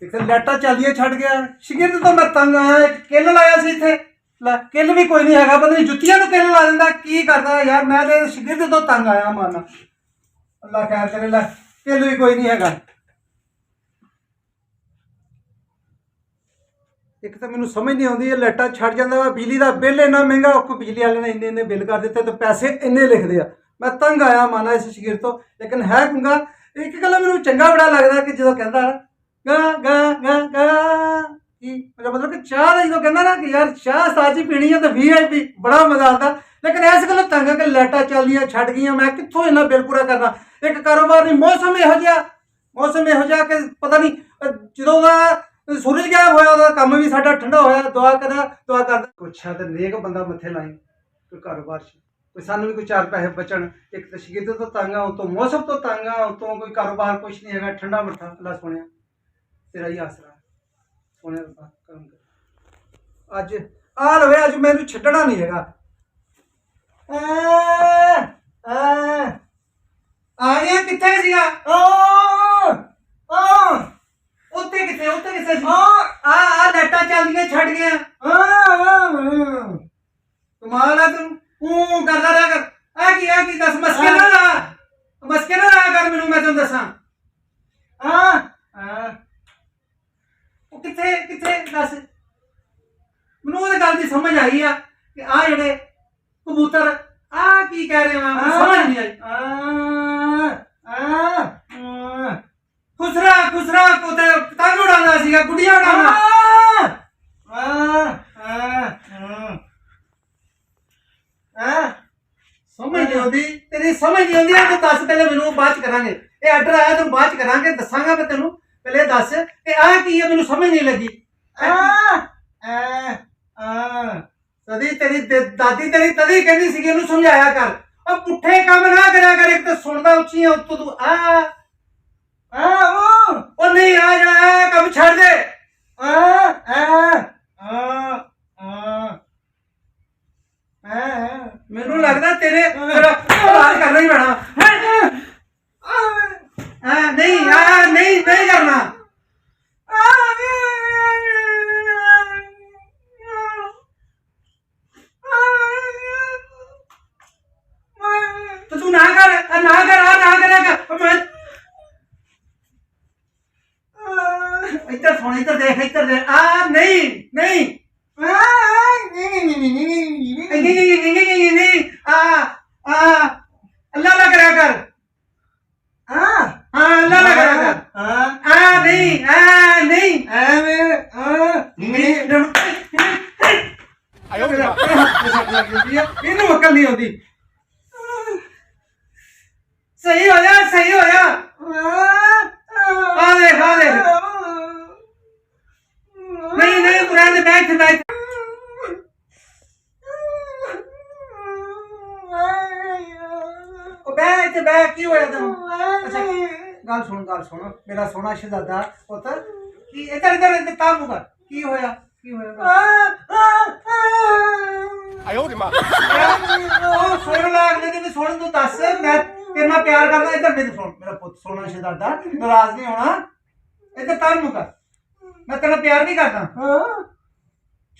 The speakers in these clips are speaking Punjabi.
एक तो लाइटा चलिए छड़ गया शगिरद तो मैं तंग आया एक किल लाया सी इत्थे किल भी कोई नहीं है पता नहीं जुत्तियां नूं किल ला दिंदा की करदा यार मैं ते शगिरद तो तंग आया माना अल्लाह खैर करे ला किल भी कोई नहीं है। एक तो मैनू समझ नहीं आती लाइटा छड़ जाता वा बिजली का बिल इन्ना महंगा बिजली वाले ने इन्ने बिल कर दिते तो पैसे इन्ने लिखते हैं। मैं तंग आया माना इस शगिरद तो लेकिन है कुंगा एक गल मैनू चंगा बड़ा लगता कि जो कहता गा गा गा गा मेरा मतलब कि चाह का जो कहना ना कि यार चाह साजी पीनी है तो VIP बड़ा मजा आता लेकिन इस गल तंग है कि लाइटा चलिया छड़ गई मैं कितों इन्ना बिल पूरा करना। एक कारोबार नहीं मौसम यहो जिहा कि पता नहीं जो सूरज गायब होया काम भी साडा ठंडा होया दुआ करदा कुछ है तो नेक बंदा मत्थे लाई कोई कारोबार कोई सानू भी कोई 4 पैसे बचन। एक तो शगिरद तो तंग आ उतों मौसम तो तंग आ उतों कोई कारोबार कुछ नहीं है ठंडा मट्ठा अल्लाह सोने तेरा ही आसरा सोने करम कर अज आ लवे अज मैनू छड्डना नहीं है आ गया किथे सीगा उत्ते किथे आ लाइटा चलदियां छड़ गया कमाल है तू करदा रहा कर आ की दस मस्के ना रहा कर मैनू मैं तैनूं दसां किथे किथे दस मैनू उस गल दी समझ आई आ कि आ जेहड़े कबूतर आ की कह रहे हैं समझ नहीं आई खुसरा को ते पतंग उड़ाना सीगा गुड़िया उड़ाना समझ नहीं आती तेरी समझ नहीं आती तो दस पहले मैनू बाद च करांगे ये आर्डर आया तो बाद च करांगे दसांगा मैं तेनू पहले दस कि आ की है मैनू समझ नहीं लगी तदी तेरी दादी तेरी तदी कहती सी इनू समझाया कर और पुठे काम ना करा कर एक तो सुनदा उच्ची है उत्तों तू ओ नहीं आ जा कब छड़ दे मैनू लगता तेरे करना ही पैना नहीं करना तो तू ना कर इधर सुन इधर देख नहीं अल्लाह ना करा कर अल्लाह ना करा कर नहीं वकल नहीं होती सही हो जा आ देख नहीं पुराने बैठ बैठ की होया तैनू अच्छा गल सुन मेरा सोना शहजादा पुत्त की इधर तामू कर की होया आयो रे मां सुन लागने ते सुन तू दस मैं तेरे नाल प्यार करदा इधर मेरी सुन मेरा पुत्त सोना शहजादा नाराज नहीं होना इधर तामू कर मैं तेरा प्यार नहीं करता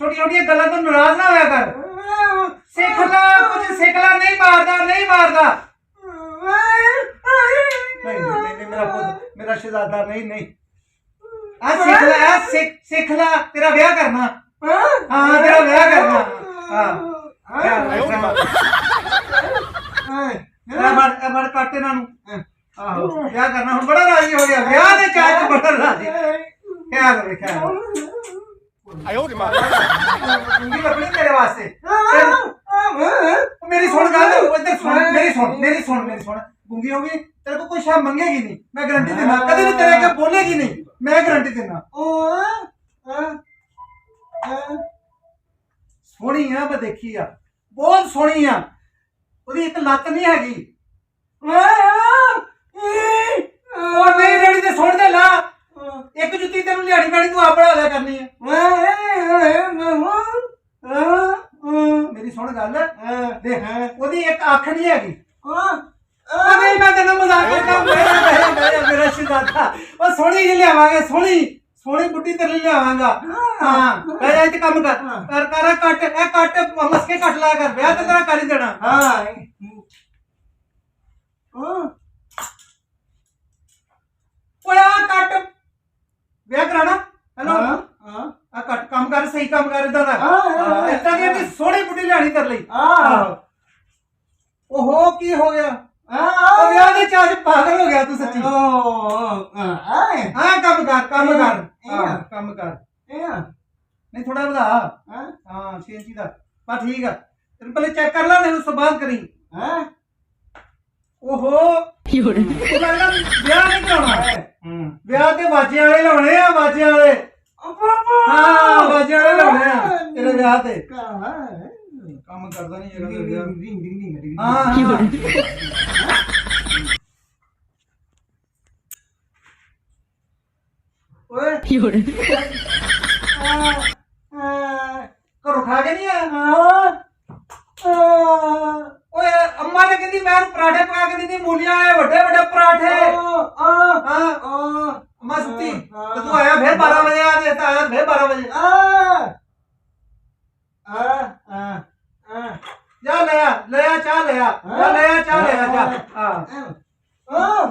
छोटी गल्लां तो नाराज ना होया कर सीख ला नहीं मारदा नहीं मेरा पुत्त मेरा शहजादा नहीं सीख ला तेरा ब्याह करना तेरा ब्याह करना बड़ कट इन्हां ब्याह करना हुण बड़ा राजी हो गया ब्याह दे चाह बड़ा राजी ख्याल आयो रे मां उंगली लगनी तेरे वास्ते मेरी सुन गल इधर मेरी सुन गूंगी होगी तेरे को कोई शायद मंगेगी नहीं मैं गारंटी देना कभी भी तेरे आगे बोलेगी नहीं मैं गारंटी देना सोहनी है मैं देखी आ बहुत सोहनी आ ਉਹਦੀ ਇੱਕ ਲੱਤ ਨਹੀਂ ਹੈਗੀ ਉਹ ਨਹੀਂ ਰੇੜੀ ਤੇ ਸੁੱਟ ਦੇ ਲਾ ਇੱਕ ਜੁੱਤੀ ਤੈਨੂੰ ਲਿਆਣੀ ਪੈਣੀ ਤੂੰ ਆਪਣਾ ਹਲਾ ਕਰਨੀ ਹੈ ਮੇਰੀ ਸੁਣ ਗੱਲ ਦੇਖ ਉਹਦੀ ਇੱਕ ਅੱਖ ਨਹੀਂ ਹੈਗੀ नहीं मैं तेन मजाक करता मेरा शहजादा सोहनी जी लियावांगे सोहनी ਸੋਹਣੀ ਬੁੱਢੀ ਤੇਰੇ ਲਈ ਲਿਆਵਾਂਗਾ ਹਾਂ ਲੈ ਜਾ ਇੱਥੇ ਕੰਮ ਕਰ ਕਰ ਕੱਟ ਇਹ ਕੱਟ ਮਸਕੇ ਕੱਟ ਲਿਆ ਕਰ ਵਿਆਹ ਤੇ ਤੇਰਾ ਕਰ ਹੀ ਦੇਣਾ ਹਾਂ ਓਏ ਆ ਕੱਟ ਵਿਆਹ ਕਰਾਣਾ ਹੈਲੋ ਹਾਂ ਆ ਕੱਟ ਕੰਮ ਕਰ ਸਹੀ ਕੰਮ ਕਰ ਇਦਾਂ ਦਾ ਹਾਂ ਇਦਾਂ ਦੀ ਕਿ ਸੋਹਣੀ ਬੁੱਢੀ ਲਿਆਣੀ ਤੇਰੇ ਲਈ ਹਾਂ ਓਹੋ ਕੀ ਹੋ ਗਿਆ ਹਾਂ ਉਹ ਵਿਆਹ ਦੇ ਚਾਹ 'ਚ ਪਾਗਲ ਹੋ ਗਿਆ ਤੂੰ ਸੱਚੀ ਹਾਂ ਕੰਮ ਕਰ ਕੰਮ ਕਰ ਹਾਂ, ਕੰਮ ਕਰ ਇਹ ਨਹੀਂ ਥੋੜਾ ਵਧਾ ਹਾਂ ਹਾਂ 6 ਇੰਚੀ ਦਾ ਬਸ ਠੀਕ ਆ ਤੈਨੂੰ ਪਹਿਲੇ ਚੈੱਕ ਕਰ ਲੈ ਨਹੀਂ ਉਸ ਤੋਂ ਬਾਅਦ ਕਰੀ ਹਾਂ ਓਹੋ ਉਹ ਲੱਗਦਾ ਵਿਆਹ ਨਹੀਂ ਕਰਾਉਣਾ ਵਿਆਹ ਤੇ ਵਾਜੇ ਵਾਲੇ ਲਾਉਣੇ ਆ ਵਾਜੇ ਵਾਲੇ ਹਾਂ ਵਾਜੇ ਵਾਲੇ ਲਾਉਣੇ ਆ ਤੇਰੇ ਵਿਆਹ ਤੇ ਕੰਮ ਕਰਦਾ ਨਹੀਂ ਜਿਹੜਾ ਵਿਆਹ ਹਾਂ ਓਏ ਘਰੋਂ ਖਾ ਕੇ ਨਹੀਂ ਆਇਆ ਓਏ ਅੰਮਾ ਨੇ ਕਹਿੰਦੀ ਮੈਂ ਪਰਾਠੇ ਪਕਾ ਕੇ ਦਿੰਦੀ ਮੂਲੀਆਂ ਵਾਲੇ ਵੱਡੇ ਵੱਡੇ ਪਰਾਠੇ ਹਾਂ ਅੰਮਾ ਸੁੱਤੀ ਤੇ ਤੂੰ ਆਇਆ ਫਿਰ 12 ਵਜੇ ਆ ਤੇ ਆਇਆ ਫਿਰ 12 ਵਜੇ ਜਾ ਲੈ ਆ ਚਾਹ ਲੈ ਆ ਚਾਹ ਲੈ ਆ ਜਾ ਹਾਂ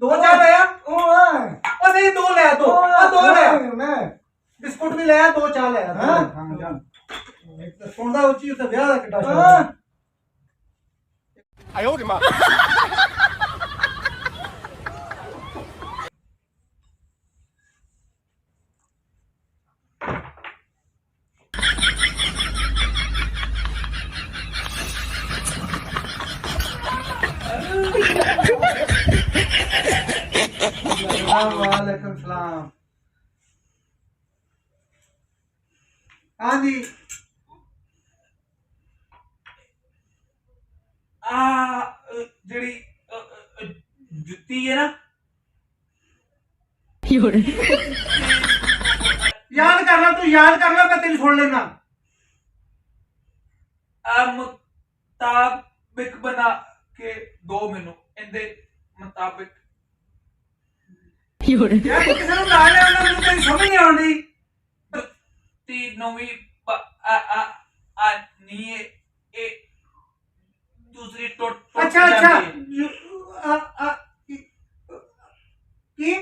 ਦੋ ਚਾਹ ਲੈ ਆ ਉਹ ਨਹੀਂ ਦੋ ਲੈ ਆ ਦੋ ਲੈ ਆ ਬਿਸਕੁਟ ਵੀ ਲੈ ਆ ਦੋ ਚਾਹ ਲੈ ਆ ਹਾਂ ਜਾ ਇੱਕ ਤਾਂ ਸੁਣਦਾ ਉੱਚੀ ਉੱਤੇ ਵਿਆਹ ਦਾ ਕਿੱਡਾ ਸ਼ੌਕ 哎呦我的妈！ वालेकुम सलाम हाँ जी ਜਿਹੜੀ ਜੁੱਤੀ ਹੈ ਨਾ याद कर ला तू याद कर ला मैं तेरी सुन लेना ਮੁਤਾਬਿਕ ਬਣਾ ਕੇ ਦੋ ਮੈਨੂੰ ਇਹਦੇ ਮੁਤਾਬਿਕ यार तू किसी ਨੂੰ ਲਾ ਲਿਆ ਉਹਨਾਂ ਨੂੰ ਤੇਰੀ ਸਮਝ ਨਹੀਂ ਆਉਂਦੀ ਤੀ ਨਵੀਂ ਆ ਨੀ ਇਹ ਦੂਸਰੀ ਟੁੱਟ अच्छा ਜਾਂਦੀ अच्छा ਹੈ। की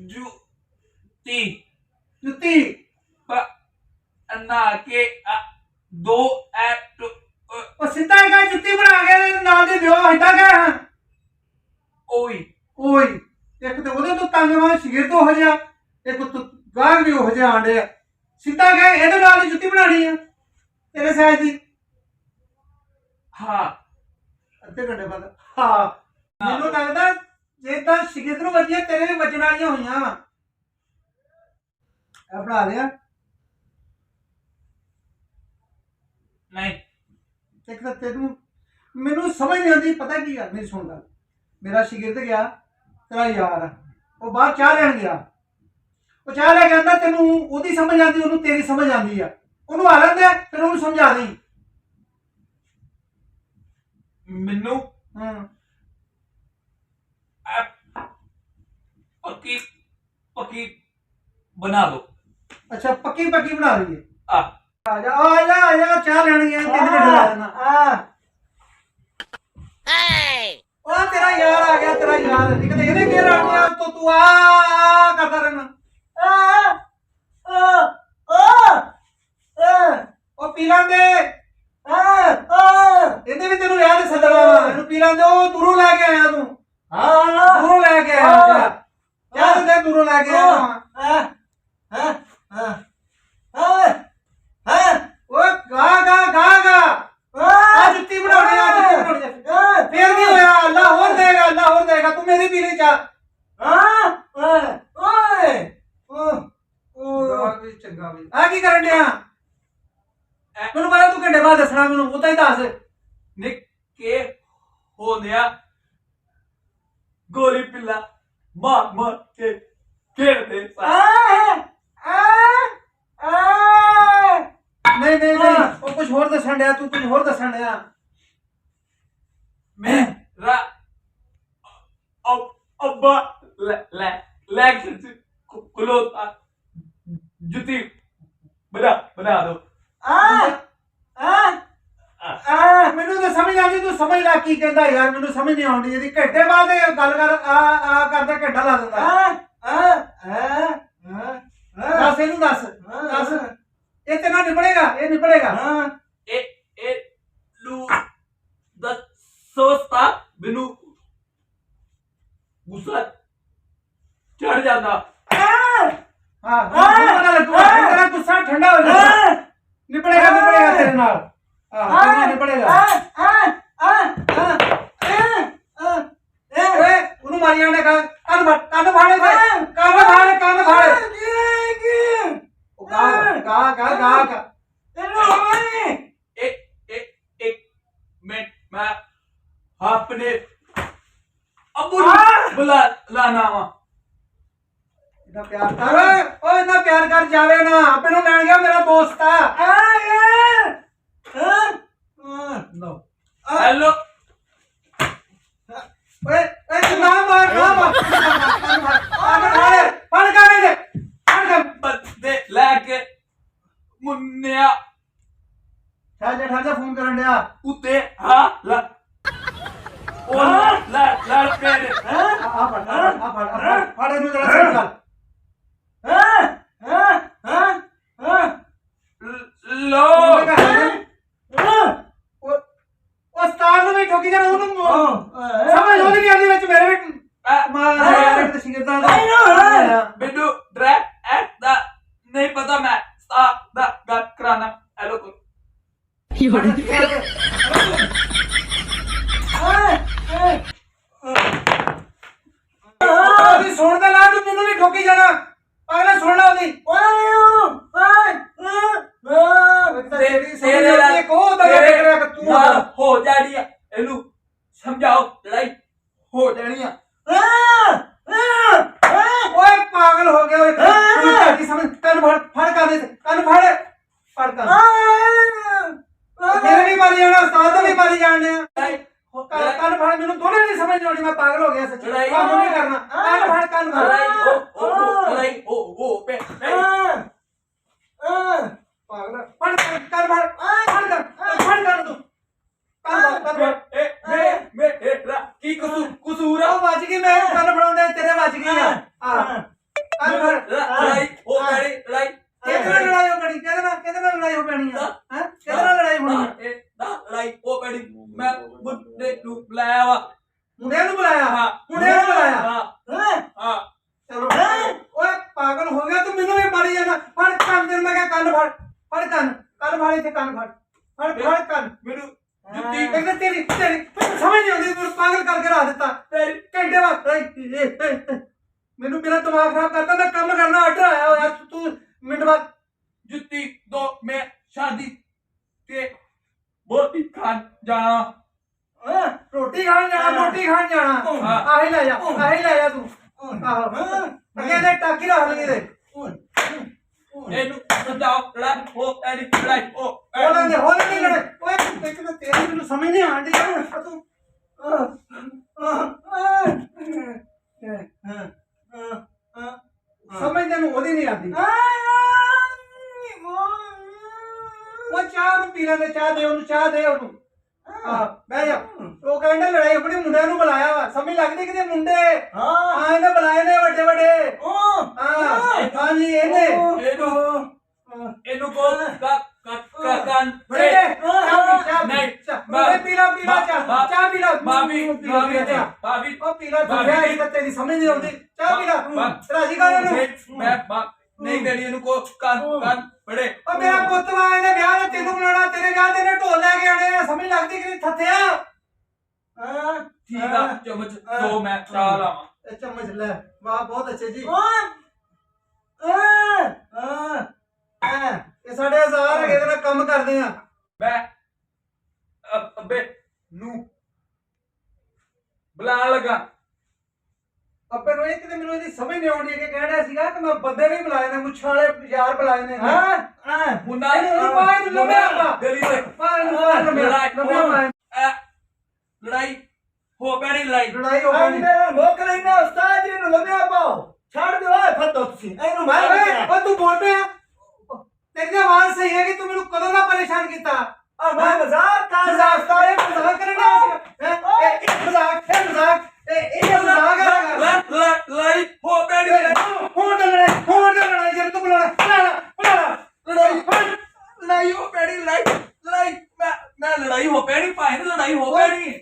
ਜੁੱਤੀ जुत्ती ਬਣਾ ਕੇ ਦੋ ਐਟ ਉਹ ਸਿੱਧਾ ਹੈਗਾ ਜੁੱਤੀ ਬਣਾ ਕੇ ਨਾਲ ਦੇ ਦਿਓ ਹਟਾ ਗਿਆ ਓਏ ਓਏ ਇੱਕ ਤੇ ਉਹਦੇ ਤੋਂ ਤੰਗ ਵਾਂ ਸ਼ਗਿਰਦ ਹੋ ਜਾ ਇੱਕ ਤੂੰ ਗਾਹ ਵੀ ਹੋ ਜਾ ਆਂਡੇ ਸਿੱਧਾ ਗਏ ਇਹਦੇ ਨਾਲ ਦੀ ਜੁੱਤੀ ਬਣਾਣੀ ਆ ਤੇਰੇ ਸਾਈਜ਼ ਦੀ ਹਾਂ ਅੱਧੇ ਘੰਟੇ ਬਾਅਦ ਹਾਂ ਮੈਨੂੰ ਲੱਗਦਾ ਜੇ ਤਾਂ ਸ਼ਗਿਰਦ ਨੂੰ ਵਧੀਆ ਤੇਰੇ ਵੀ ਵੱਜਣ ਵਾਲੀਆਂ ਹੋਈਆਂ ਵਾ ਇਹ ਬਣਾ ਲਿਆ ਨਹੀਂ ਇੱਕ ਤਾਂ ਤੈਨੂੰ ਮੈਨੂੰ ਸਮਝ ਨਹੀਂ ਆਉਂਦੀ ਪਤਾ ਕੀ ਗੱਲ ਮੇਰੀ ਸੁਣ ਗੱਲ ਮੇਰਾ ਸ਼ਗਿਰਦ ਗਿਆ ਤੇਰਾ ਯਾਰ ਆ, ਉਹ ਬਾਹਰ ਚਾਹ ਲੈਣ ਗਿਆ ਉਹ ਚਾਹ ਲੈ ਕੇ ਆਂਦਾ ਤੈਨੂੰ ਉਹਦੀ ਸਮਝ ਆਉਂਦੀ ਉਹਨੂੰ ਤੇਰੀ ਸਮਝ ਆਉਂਦੀ ਆ ਉਹਨੂੰ ਆ ਲੈਂਦੇ ਫਿਰ ਉਹਨੂੰ ਸਮਝਾ ਦੇ ਮੈਨੂੰ ਹਾਂ ਪੱਕੀ ਪੱਕੀ ਬਣਾ ਦੋ ਅੱਛਾ ਪੱਕੀ ਪੱਕੀ ਬਣਾ ਲਈਏ ਆ ਆ ਜਾ ਚਾਹ ਲੈਣੀ ਹੈ 3 ਮਿੰਟ ਲਾ ਦੇਣਾ ਉਹ ਤੇਰਾ ਯਾਰ ਆ ਗਿਆ ਤੇਰਾ ਯਾਰ ਨਿਕਲ ਇਹਦੇ ਘੇਰ ਆ ਗਿਆ ਤੂੰ ਆ ਕਰਦਾ ਰਹਿਣਾ ਉਹ ਪੀ ਲੈਂਦੇ ਇਹਦੇ ਵੀ ਤੈਨੂੰ ਯਾਦ ਸੱਦਣਾ ਇਹਨੂੰ ਪੀ ਲੈਂਦੇ ਉਹ ਦੂਰੋਂ ਲੈ ਕੇ ਆਇਆ ਤੂੰ ਦੂਰੋਂ ਲੈ ਕੇ ਆਇਆ ਚਾਹ ਦੇ ਦੂਰੋਂ ਲੈ ਕੇ ਆਇਆ ਓਏ ਗਾ ਆ ਜੁੱਤੀ ਬਣਾਉਣੀ ਫੇਰ ਨਹੀਂ ਹੋਇਆ ਅੱਲਾ ਹੋਰ ਦੇਗਾ ਤੂੰ ਮੇਰੀ ਪੀ ਲਈ ਚਾਹ ਚੰਗਾ ਵੀ ਆ ਕੀ ਕਰਨ ਡਿਆ ਮੈਨੂੰ ਪਤਾ ਤੂੰ ਘੰਟੇ ਬਾਅਦ ਦੱਸਣਾ ਮੈਨੂੰ ਉਹ ਤਾਂ ਹੀ ਦੱਸ ਨਿੱਕੇ ਹੋਂਦਿਆ ਗੋਲੀ ਪਿੱਲਾ ਮਾਰ ਕੇ ਖੇਡਦੇ ਨਹੀਂ ਉਹ ਕੁਝ ਹੋਰ ਦੱਸਣ ਡਿਆ ਤੂੰ ਕੁਝ ਹੋਰ ਦੱਸਣ ਡਿਆ ਮੇਰਾ ਅੱਬਾ ਲੈਗ ਖਲੋਤਾ ਜੁੱਤੀ ਬਣਾ ਦੋ ਮੈਨੂੰ ਤਾਂ ਸਮਝ ਆਉਂਦੀ ਤੂੰ ਸਮਝ ਲੈ ਕੀ ਕਹਿੰਦਾ ਯਾਰ ਮੈਨੂੰ ਸਮਝ ਨਹੀਂ ਆਉਂਦੀ ਇਹਦੀ ਘੰਟੇ ਬਾਅਦ ਇਹ ਗੱਲ ਕਰ ਆ ਕਰਦਾ ਘੰਟਾ ਲਾ ਦਿੰਦਾ ਦੱਸ ਇਹਨੂੰ ਦੱਸ ਇਹ ਤੇ ਨਾ ਨਿਬੜੇਗਾ ਇਹ ਨਿਬੜੇਗਾ ਇਹ ਲੂ ਦੱਸੋਸਤਾ ਮੈਨੂੰ ਗੁੱਸਾ ਚੜ ਜਾਂਦਾ ਤੇਰਾ ਗੁੱਸਾ ਠੰਡਾ ਹੋ ਜਾਏਗਾ ਨਿਬੜੇਗਾ ਤੇਰੇ ਨਾਲ ਨਿਬੜੇਗਾ ਉਹਨੂੰ ਮਾਰੀ ਜਾਂਦੇ ਕੰਨ ਫਾੜੇ ਗਾ एक मिनट मैं अपने अब्बू ਨੂੰ ਬੁਲਾ ਲਾਣਾ ਵਾ ਇਹਦਾ ਪਿਆਰ ਕਰ ਓਏ ਇਹਨਾਂ ਪਿਆਰ ਕਰ ਜਾਵੇ ਨਾ ਆਪੇ ਨੂੰ ਲੈਣ ਗਿਆ ਮੇਰਾ ਦੋਸਤ ਆ ਨੋ ਹੈਲੋ ਓਏ ਓਏ ਨਾ ਮਾਰ ਫੜ ਕਾਣੇ ਦੇ ਫੜ ਬੰਦੇ ਲੈ ਕੇ ਮੁੰਨਿਆ ਠਾਜਾ ਫੋਨ ਕਰਨ ਡਿਆ ਉੱਤੇ ਲਾ ਉਹ ਲੜ ਕੇ ਫੜ ਇਹਨੂੰ ਜਰਾ ਸਹੀ ਕਰ ਲੋ ਉਸਤਾਦ ਨੂੰ ਵੀ ਠੋਕੀ ਜਾਣਾ ਉਹਨੂੰ ਸਮਝ ਉਹਦੀ ਨਹੀਂ ਆਉਂਦੀ ਵਿੱਚ ਮੇਰੇ ਵੀ ਮਾਰ ਤੇ ਸ਼ਿਗਰਦਾਂ ਦਾ ਮੈਨੂੰ ਡਰੈਕ ਦਾ ਨਹੀਂ ਪਤਾ ਮੈਂ ਸਟਾਰ ਦਾ ਗੱਲ ਕਰਾਣਾ ਹੈਲੋ ਉਹਦੀ ਸੁਣ ਤੇ ਲਾ ਤੂੰ ਮੈਨੂੰ ਵੀ ਠੋਕੀ ਜਾਣਾ ਅਗਲਾ ਸੁਣ ਲਾ ਉਹਦੀ ਤੇਰੇ ਕੋ ਦਾ ਤੂੰ ਹੋ ਜਾਣੀ ਆ ਇਹਨੂੰ ਸਮਝਾਓ ਲੜਾਈ ਹੋ ਜਾਣੀ ਆ ਓਏ ਪਾਗਲ ਹੋ ਗਿਆ ਓਏ ਤੂੰ ਸਮਝ ਕੰਨ ਫੜ ਕਰ ਦੇ ਕੰਨ ਫੜ ਕਰ ਮੇਰੇ ਵੀ ਮਾਰੀ ਜਾਣਾ ਉਸਤਾਦ ਵੀ ਮਾਰੀ ਜਾਣੇ ਆ ਕੰਨ ਫੜ ਮੈਨੂੰ ਦੋਨੇ ਨਹੀਂ ਸਮਝ ਆਉਣੀ ਮੈਂ ਪਾਗਲ ਹੋ ਗਿਆ ਸੱਚੀ ਕੰਮ ਨਹੀਂ ਕਰਨਾ ਕੰਨ ਫੜ ਲੜਾਈ ਉਹ ਪੇ ਪਾਗਲ ਫੜ ਕੰਨ ਫੜ ਕਰ ਤੂੰ ਮੇਰਾ ਕੀ ਕਸੂਰ ਉਹ ਵੱਜ ਗਈ ਮੈਂ ਕੰਨ ਫੜਾਉਂਦੇ ਤੇਰੇ ਵੱਜ ਗਈ ਆ ਕੰਨ ਫੜ ਲੜਾਈ ਹੋ ਗਈ ਲੜਾਈ ਕਿਹਦੇ ਨਾਲ ਲੜਾਈ ਹੋ ਪੈਣੀ ਕਿਹਦੇ ਨਾਲ ਲੜਾਈ ਹੋ ਪੈਣੀ ਆ ਹੈ ਕਿਹਦੇ ਨਾਲ ਲੜਾਈ ਹੋਣੀ ਲੜਾਈ ਹੋ ਪੈਣੀ ਮੈਂ ਮੁੰਡੇ ਨੂੰ ਬੁਲਾਇਆ ਵਾ ਮੁੰਡੇ ਨੂੰ ਬੁਲਾਇਆ ਹਾਂ ਚਲੋ ਓਏ ਪਾਗਲ ਹੋ ਗਿਆ ਤੂੰ ਮੈਨੂੰ ਵੀ ਮਾਰੀ ਜਾਣਾ ਫੜ ਕੰਨ ਦੇ ਮੈਂ ਕਿਹਾ ਕੰਨ ਫੜ ਕੰਨ ਫੜ ਇੱਥੇ ਕੰਨ ਫੜ ਕੰਨ ਮੈਨੂੰ ਜੁੱਤੀ ਕਹਿੰਦਾ ਤੇਰੀ ਸਮਝ ਨਹੀਂ ਆਉਂਦੀ ਤੂੰ ਪਾਗਲ ਕਰਕੇ ਰੱਖ ਦਿੱਤਾ ਤੇਰੀ ਘੰਟੇ ਬਾਅਦ ਮੈਨੂੰ ਮੇਰਾ ਦਿਮਾਗ ਖਰਾਬ ਕਰਤਾ ਮੈਂ ਕੰਮ ਕਰਨਾ ਆਰਡਰ ਆਇਆ ਹੋਇਆ ਤੂੰ ਮਿੰਟ ਬਾਅਦ ਜੁੱਤੀ ਦੋ ਮੈਂ ਸ਼ਾਦੀ ਤੇ ਬੋਟੀ ਖਾਣ ਜਾਣਾ ਰੋਟੀ ਖਾਣ ਜਾਣਾ ਆਹੀ ਲੈ ਜਾ ਤੂੰ ਆਹੋ ਅੱਗੇ ਦੇ ਟਾਕੀ ਰੱਖ ਲਈ ਦੇ ਇਹਨੂੰ ਸਮਝਾਓ ਲੜਾਈ ਹੋ ਪੈਣੀ ਲੜਾਈ ਹੋ ਨਹੀਂ ਲੜੇ ਓਏ ਇੱਕ ਤਾਂ ਤੇਰੀ ਮੈਨੂੰ ਸਮਝ ਨਹੀਂ ਆਉਂਦੀ ਤੂੰ ਸਮਝ ਤੈਨੂੰ ਉਹਦੀ ਨਹੀਂ ਆਉਂਦੀ ਉਹ ਚਾਹ ਨੂੰ ਪੀ ਲੈਂਦੇ ਚਾਹ ਦੇ ਉਹਨੂੰ ਬਹਿ ਜਾ ਉਹ ਕਹਿੰਦਾ ਲੜਾਈ ਆਪਣੇ ਮੁੰਡਿਆਂ ਨੂੰ ਬੁਲਾਇਆ ਵਾ ਸਮਝ ਲੱਗਦੀ ਕਿਤੇ ਮੁੰਡੇ ਇਹਨੇ ਬੁਲਾਏ ਨੇ ਵੱਡੇ ਹਾਂਜੀ ਇਹਨੂੰ ਕੋ ਕੰਨ ਚਾਹ ਪੀ ਲਾ ਭਾਬੀ ਉਹ ਪੀ ਲਾ ਤੇਰੀ ਸਮਝ ਨਹੀਂ ਆਉਂਦੀ ਚਾਹ ਪੀ ਲਾ ਰਾਜੀ ਕਰ ਉਹਨੂੰ ਮੈਂ ਨਹੀਂ ਦੇਣੀ ਇਹਨੂੰ ਕੋ ਕੰਨ ਬੜੇ ਉਹ ਮੇਰਾ ਪੁੱਤ ਵਾ ਇਹਨੇ ਵਿਆਹ ਤੇ ਤੈਨੂੰ ਬੁਲਾਣਾ ਤੇਰੇ ਵਿਆਹ ਤੇ ਇਹਨੇ ਢੋਲ ਲੈ ਕੇ ਆਣੇ ਆ ਸਮਝ ਲੱਗਦੀ ਕਿ ਥੱਥਿਆ ਠੀਕ ਆ ਚਮਚ ਦੋ ਮੈਂ ਚਾਹ ਲਾਵਾਂ ਇਹ ਚਮਚ ਲੈ ਵਾਹ ਬਹੁਤ ਅੱਛੇ ਜੀ ਇਹ ਸਾਡੇ ਹਜ਼ਾਰ ਹੈਗੇ ਤੇਰਾ ਕੰਮ ਕਰਦੇ ਆ ਮੈਂ ਅੱਬੇ ਨੂੰ ਬੁਲਾਣ ਲੱਗਾ ਅੱਬੇ ਨੂੰ ਇਹ ਕਿਤੇ ਮੈਨੂੰ ਇਹਦੀ ਸਮਝ ਨਹੀਂ ਆਉਂਦੀ ਕਿ ਕਹਿਣਾ ਸੀਗਾ ਕਿ ਮੈਂ ਬੰਦੇ ਵੀ ਬੁਲਾਏ ਨੇ ਮੁੱਛਾਂ ਵਾਲੇ ਯਾਰ ਬੁਲਾਏ ਨੇ ਮੁੰਡਾ ਨੂੰ ਲੰਮਿਆ ਗਲੀ ਦੇ ਲੜਾਈ ਲੜਾਈ ਹੋ ਪੈਣੀ ਲੜਾਈ ਹੋ ਗਈ ਮੁੱਕ ਲੈਣਾ ਉਸਤਾਦ ਜੀ ਨੂੰ ਲੰਮਿਆ ਤੁਸੀਂ ਇਹਨੂੰ ਮੈਂ ਓਏ ਤੂੰ ਬੋਲ ਪਿਆ ਤੇਰੀ ਤਾਂ ਆਵਾਜ਼ ਸਹੀ ਹੈ ਕਿ ਤੂੰ ਮੈਨੂੰ ਕਦੋਂ ਦਾ ਪਰੇਸ਼ਾਨ ਕੀਤਾ ਆ ਮੈਂ ਮਜ਼ਾਕ ਕਰ ਰਿਹਾ ਮਜ਼ਾਕ ਇਹ ਮਜ਼ਾਕ ਕਰਨ ਡਿਆ ਸੀ ਇਹ ਮਜ਼ਾਕ ਇਹ ਮਜ਼ਾਕ ਹੈ ਲੜਾਈ ਹੋ ਪੈਣੀ ਹੁਣ ਤਾਂ ਲੜਾਈ ਜਦ ਤੂੰ ਬੁਲਾਣਾ ਲੜਾਈ ਹੋ ਪੈਣੀ ਲੜਾਈ ਮੈਂ ਲੜਾਈ ਹੋ ਪੈਣੀ ਭਾਈ ਲੜਾਈ ਹੋ ਪੈਣੀ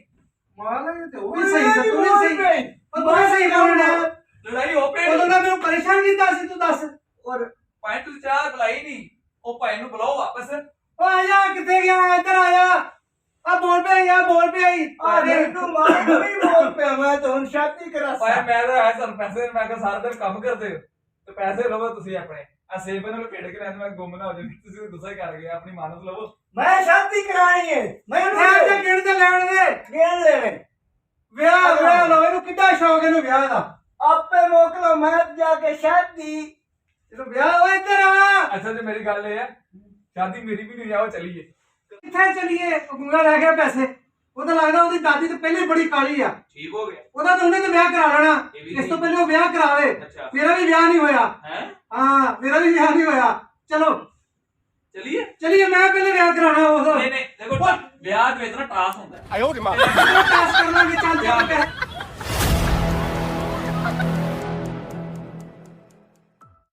ਮਾਲਾ ਤੇ ਉਹ ਵੀ ਸਹੀ ਸੀ ਤੂੰ ਵੀ ਸਹੀ ਤੂੰ ਵੀ ਸਹੀ ਬੋਲਣਾ ਲੜਾਈ ਹੋ ਪੈਣੀ ਉਦੋਂ ਦਾ ਮੈਨੂੰ ਪਰੇਸ਼ਾਨ ਕੀਤਾ ਸੀ ਤੂੰ ਦੱਸ ਔਰ ਭਾਈ ਤੂੰ ਚਾਹ ਬੁਲਾਈ ਨਹੀਂ ਉਹ ਭਾਈ ਨੂੰ ਬੁਲਾਓ ਵਾਪਸ ਓ ਆਇਆ ਕਿੱਥੇ ਗਿਆ ਇੱਧਰ ਆਇਆ ਆ ਬੋਲ ਪਿਆ ਆ ਰੇਟੂ ਮਾਰ ਨਹੀਂ ਬੋਲ ਪਿਆ ਮੈਂ ਤਾਂ ਹੁਣ ਸ਼ਾਦੀ ਕਰਾ ਭਾਈ ਮੈਂ ਤਾਂ ਆਇਆ ਤੁਹਾਨੂੰ ਪੈਸੇ ਮੈਂ ਕਿਹਾ ਸਾਰਾ ਦਿਨ ਕੰਮ ਕਰਦੇ ਹੋ ਤੇ ਪੈਸੇ ਲਵੋ ਤੁਸੀਂ ਆਪਣੇ ਆ ਸੇਬ ਨਾਲ ਪੇੜ ਕੇ ਰਹਿੰਦੇ ਮੈਂ ਗੁੰਮ ਨਾ ਹੋ ਜਾਵੇ ਤੁਸੀਂ ਗੁੱਸਾ ਕਰ ਗਏ ਆਪਣੀ ਮਾਨਤ ਲਵੋ ਮੈਂ ਸ਼ਾਦੀ ਕਰਾਣੀ ਹੈ ਮੈਂ ਤੇ ਕਿਹੜੇ ਤੇ ਲੈਣ ਦੇ ਗੇਣ ਲੈਣੇ ਵਿਆਹ ਲੋ ਇਹਨੂੰ ਕਿੱਡਾ ਸ਼ੌਕ ਇਹਨੂੰ ਵਿਆਹ ਦਾ ਆਪੇ ਮੋਕਲੋ ਮੈਂ ਜਾ ਕੇ ਸ਼ਾਦੀ ਇਹਨੂੰ ਵਿਆਹ ਓਏ ਇੱਧਰ ਆ ਅੱਛਾ ਜੇ ਮੇਰੀ ਗੱਲ ਇਹ ਹੈ ਸ਼ਾਦੀ ਮੇਰੀ ਵੀ ਨਹੀਂ ਆਓ ਚੱਲੀਏ ਕਿੱਥੇ ਚਲੀਏ ਗੁੰਗਾ ਲੈ ਗਿਆ ਪੈਸੇ ਉਹ ਤਾਂ ਲੱਗਦਾ ਉਹਦੀ ਦਾਦੀ ਤਾਂ ਪਹਿਲੇ ਬੜੀ ਕਾਲੀ ਆ ਠੀਕ ਹੋ ਗਿਆ ਉਹਦਾ ਤਾਂ ਉਹਨੇ ਤਾਂ ਵਿਆਹ ਕਰਾ ਲੈਣਾ ਇਸ ਤੋਂ ਪਹਿਲੇ ਉਹ ਵਿਆਹ ਕਰਾਵੇ ਅੱਛਾ ਮੇਰਾ ਵੀ ਵਿਆਹ ਨਹੀਂ ਹੋਇਆ ਹੈ ਹਾਂ ਮੇਰਾ ਵੀ ਵਿਆਹ ਨਹੀਂ ਹੋਇਆ ਚਲੋ ਚਲੀਏ ਚਲਿਏ ਮੈਂ ਪਹਿਲੇ ਵਿਆਹ ਕਰਾਣਾ ਉਹ ਨਹੀਂ ਦੇਖੋ ਵਿਆਹ ਦੇ ਵਿੱਚ ਨਾ ਟਾਸ ਹੁੰਦਾ 哎呦我的妈！ ਟਾਸ ਕਰਨਾ ਕਿ ਚੱਲ ਚੱਲ